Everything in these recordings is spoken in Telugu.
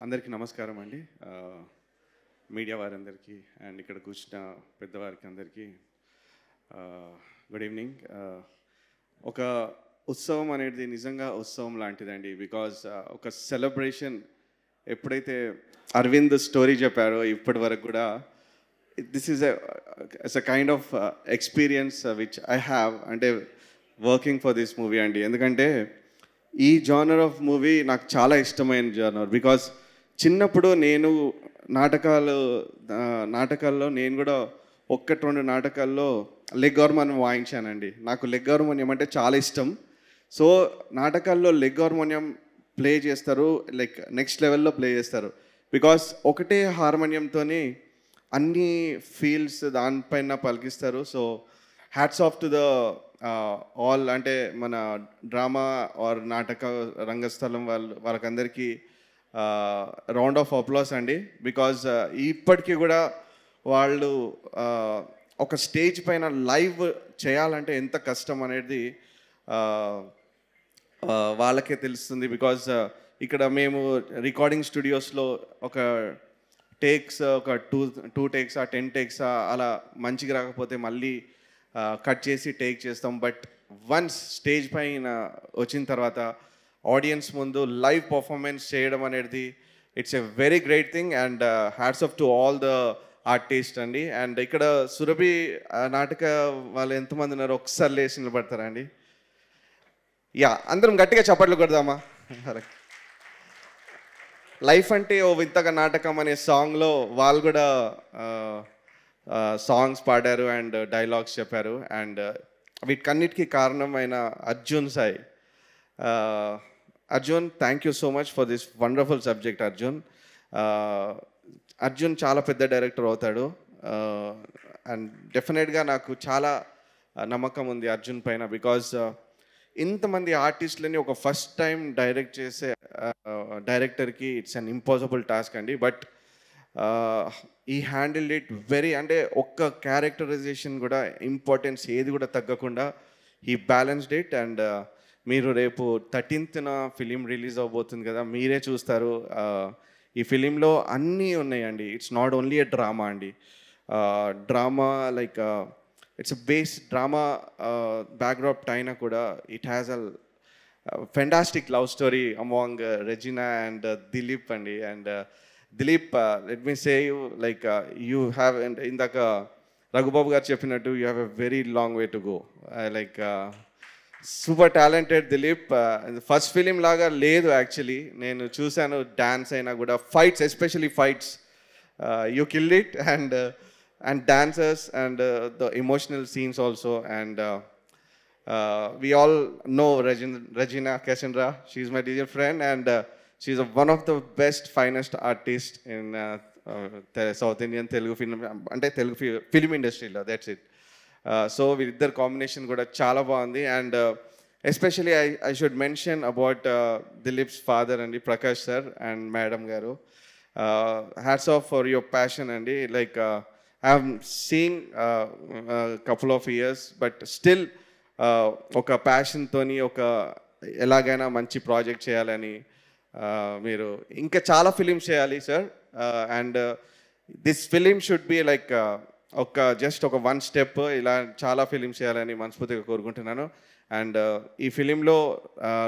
అందరికీ నమస్కారం అండి. మీడియా వారందరికీ అండ్ ఇక్కడ కూర్చున్న పెద్దవారికి అందరికీ గుడ్ ఈవినింగ్. ఒక ఉత్సవం అనేది నిజంగా ఉత్సవం లాంటిదండి. బికాజ్ ఒక సెలబ్రేషన్ ఎప్పుడైతే అరవింద్ స్టోరీ చెప్పారో ఇప్పటి వరకు కూడా this is a kind of experience which I have, అంటే వర్కింగ్ ఫర్ దిస్ మూవీ అండి. ఎందుకంటే ఈ జానర్ ఆఫ్ మూవీ నాకు చాలా ఇష్టమైన జానర్. బికాజ్ చిన్నప్పుడు నేను నాటకాల్లో నేను కూడా 1-2 నాటకాల్లో లెగ్ హార్మోనియం వాయించానండి. నాకు లెగ్ హార్మోనియం అంటే చాలా ఇష్టం. సో నాటకాల్లో లెగ్ హార్మోనియం ప్లే చేస్తారు, లైక్ నెక్స్ట్ లెవెల్లో ప్లే చేస్తారు. బికాస్ ఒకటే హార్మోనియంతోని అన్ని ఫీల్స్ దానిపైన పలికిస్తారు. So hats off to the all, అంటే మన డ్రామా ఆర్ నాటక రంగస్థలం వాళ్ళకందరికీ రౌండ్ ఆఫ్ అప్లాస్ అండి. బికాజ్ ఇప్పటికీ కూడా వాళ్ళు ఒక స్టేజ్ పైన లైవ్ చేయాలంటే ఎంత కష్టం అనేది వాళ్ళకే తెలుస్తుంది. బికాజ్ ఇక్కడ మేము రికార్డింగ్ స్టూడియోస్లో ఒక టేక్స్ ఒక టూ టేక్సా 10 టేక్సా అలా మంచిగా రాకపోతే మళ్ళీ కట్ చేసి టేక్ చేస్తాం. బట్ వన్స్ స్టేజ్ పైన వచ్చిన తర్వాత ఆడియన్స్ ముందు లైవ్ పర్ఫార్మెన్స్ చేయడం అనేది it's a very great thing. And hats off to all the artist అండి. అండ్ ఇక్కడ సురభి నాటక వాళ్ళు ఎంతమంది ఉన్నారు ఒకసారి లేచి నిలబడతారా అండి? యా, అందరం గట్టిగా చప్పట్లు కొడదామా? లైఫ్ అంటే ఓ వింతగా నాటకం అనే సాంగ్లో వాళ్ళు కూడా సాంగ్స్ పాడారు అండ్ డైలాగ్స్ చెప్పారు. అండ్ వీటికన్నిటికీ కారణమైన Arjun Sai. Arjun, thank you so much for this wonderful subject Arjun. Arjun చాలా పెద్ద డైరెక్టర్ అవుతాడు. అండ్ డెఫినెట్గా నాకు చాలా నమ్మకం ఉంది అర్జున్ పైన. బికాజ్ ఇంతమంది ఆర్టిస్టులని ఒక ఫస్ట్ టైం డైరెక్ట్ చేసే డైరెక్టర్కి ఇట్స్ అన్ ఇంపాసిబుల్ టాస్క్ అండి. బట్ ఈ హ్యాండిల్డ్ ఇట్ వెరీ, అంటే ఒక్క క్యారెక్టరైజేషన్ కూడా ఇంపార్టెన్స్ ఏది కూడా తగ్గకుండా ఈ బ్యాలెన్స్డ్ ఇట్. అండ్ మీరు రేపు 13th ఫిలిం రిలీజ్ అవబోతుంది కదా, మీరే చూస్తారు. ఈ ఫిలింలో అన్నీ ఉన్నాయండి. It's not only a drama అండి. Drama like it's base drama backdrop అయినా కూడా it has a fantastic love story among Regina and Dilip అండి. And Dilip, let me say you like you have, ఇందాక రఘుబాబు గారు చెప్పినట్టు you have a very long way to go. Like super talented Dilip. First film లాగా లేదు యాక్చువల్లీ, నేను చూశాను. డాన్స్ అయినా కూడా fights, especially fights, you killed it. And dancers and the emotional scenes also. And we all know Regina Cassandra. She's my dear friend and she's one of the best finest artists in South Indian Telugu film, ante Telugu film industry lo. That's it. So వీళ్ళిద్దరు కాంబినేషన్ కూడా చాలా బాగుంది. And especially I should mention about Dilip's father అండి, ప్రకాష్ సార్ అండ్ మేడం గారు. Hats off for your passion అండి. Like I have seen couple of years but still ఒక ప్యాషన్తోని ఒక ఎలాగైనా మంచి ప్రాజెక్ట్ చేయాలని మీరు ఇంకా చాలా ఫిలిమ్స్ చేయాలి sir. And this film should be like just ఒక 1 స్టెప్ ఇలా చాలా ఫిలిమ్స్ చేయాలని మనస్ఫూర్తిగా కోరుకుంటున్నాను. అండ్ ఈ ఫిలింలో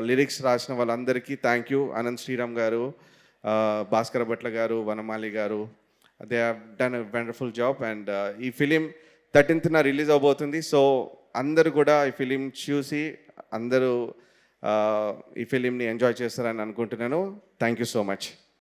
లిరిక్స్ రాసిన వాళ్ళందరికీ థ్యాంక్ యూ. అనంత్ శ్రీరామ్ గారు, భాస్కర భట్ల గారు, వనమాలి గారు, they have done a wonderful job. And ఈ ఫిలిం 13th రిలీజ్ అవబోతుంది. సో అందరూ కూడా ఈ ఫిలిం చూసి అందరూ ఈ ఫిలింని ఎంజాయ్ చేస్తారని అనుకుంటున్నాను. Thank you so much.